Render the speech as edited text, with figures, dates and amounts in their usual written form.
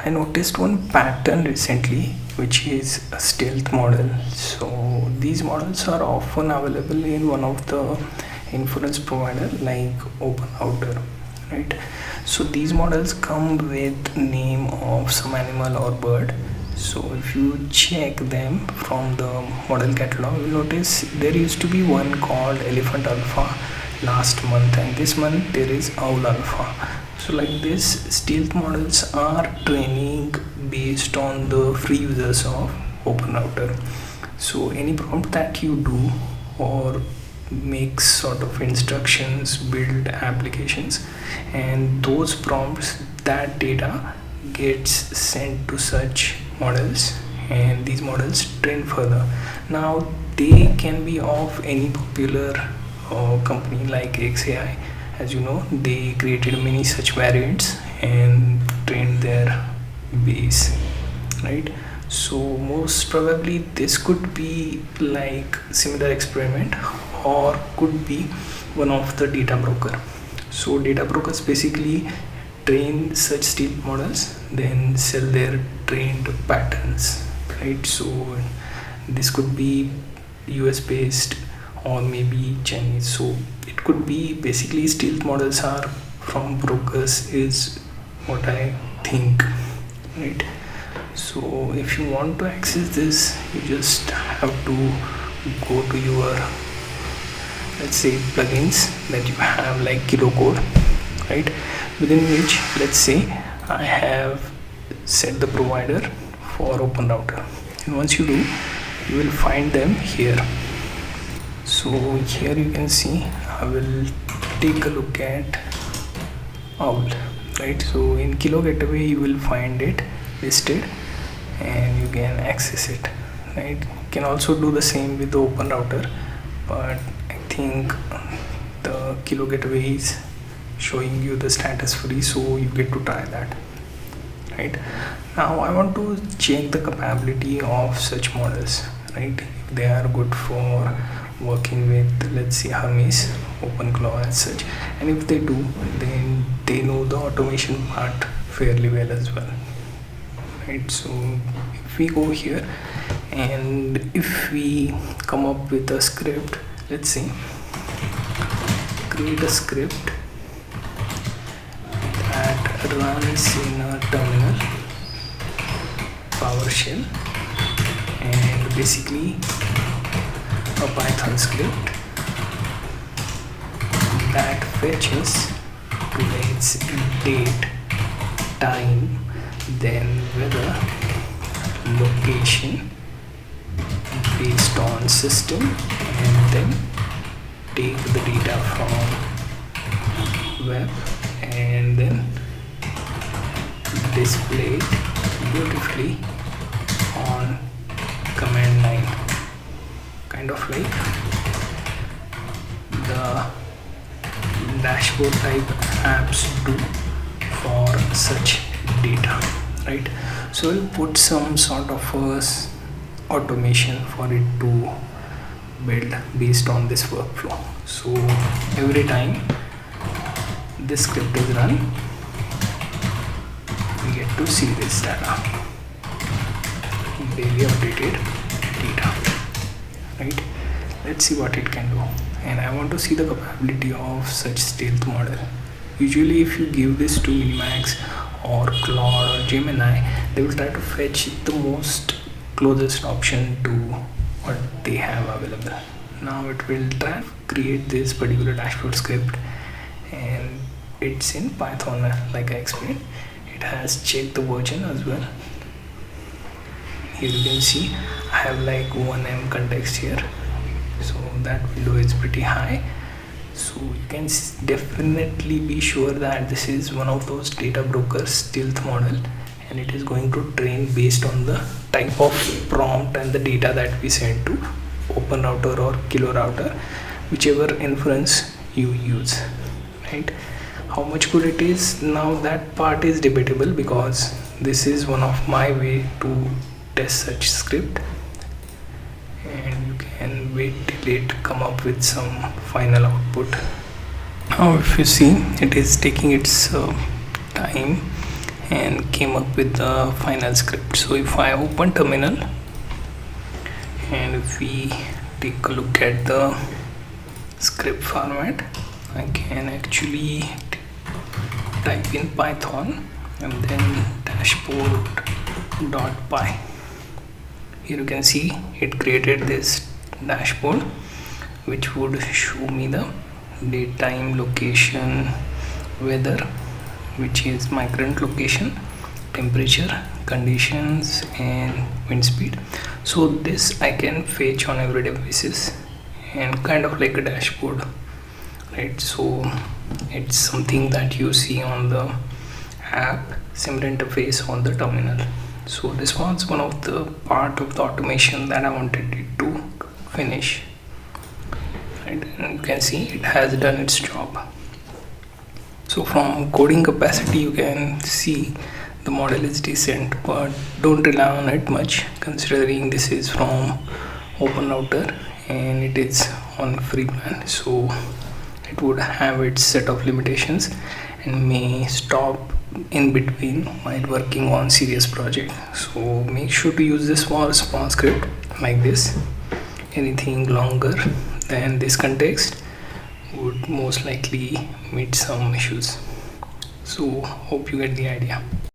I noticed one pattern recently, which is a stealth model. So these models are often available in one of the inference provider like Openrouter, right? So these models come with name of some animal or bird. So if you check them from the model catalog, you'll notice there used to be one called Elephant Alpha last month, and this month there is Owl Alpha. So like this, stealth models are training based on the free users of Openrouter. So any prompt that you do or make sort of instructions, build applications, and those prompts, that data gets sent to such models, and these models train further. Now they can be of any popular company like XAI. As you know, they created many such variants and trained their base, right? So most probably this could be like similar experiment, or could be one of the data broker. So data brokers basically train such stealth models, then sell their trained patterns, right? So this could be US based or maybe Chinese. So it could be basically stealth models are from brokers, is what I think, right? So if you want to access this, you just have to go to your, let's say, plugins that you have like Kilo Code, right? Within which, let's say, I have set the provider for Openrouter, and once you do, you will find them here. So here you can see, I will take a look at Owl, right? So in Kilo Gateway you will find it listed and you can access it, right? You can also do the same with the Openrouter, but I think the Kilo Gateway is showing you the status free, so you get to try that, right? Now I want to check the capability of such models, right? If they are good for working with, let's say, Hermes, OpenClaw as such, and if they do, then they know the automation part fairly well as well, right? So if we go here and if we come up with a script, let's say create a script that runs in a terminal PowerShell, and basically a Python script that fetches today's date, time, then weather, location based on system, and then take the data from web and then display it beautifully on command line, kind of like the dashboard type apps do for such data, right? So we'll put some sort of automation for it to build based on this workflow. So every time this script is run, we get to see this data, daily updated data, right? Let's see what it can do. And I want to see the capability of such stealth model. Usually if you give this to Minimax or Claude or Gemini, they will try to fetch the most closest option to what they have available. Now it will try to create this particular dashboard script, and it's in Python like I explained. It has checked the version as well. Here you can see I have like 1M context here, so that window is pretty high. So you can definitely be sure that this is one of those data brokers stealth model, and it is going to train based on the type of prompt and the data that we send to Openrouter or Kilo Router, whichever inference you use, right? How much good it is, now that part is debatable, because this is one of my way to test such script, and you can wait till it come up with some final output. Now if you see, it is taking its time, and came up with the final script. So if I open terminal and if we take a look at the script format, I can actually type in Python and then dashboard.py. Here you can see it created this dashboard which would show me the date, time, location, weather, which is my current location, temperature, conditions, and wind speed. So this I can fetch on everyday basis and kind of like a dashboard, right? So it's something that you see on the app, similar interface on the terminal. So this was one of the part of the automation that I wanted it to finish, right? And you can see it has done its job. So from coding capacity you can see the model is decent, but don't rely on it much considering this is from Openrouter and it is on free plan, so it would have its set of limitations and may stop in between while working on serious project. So make sure to use this for small script like this. Anything longer than this context would most likely meet some issues. So hope you get the idea.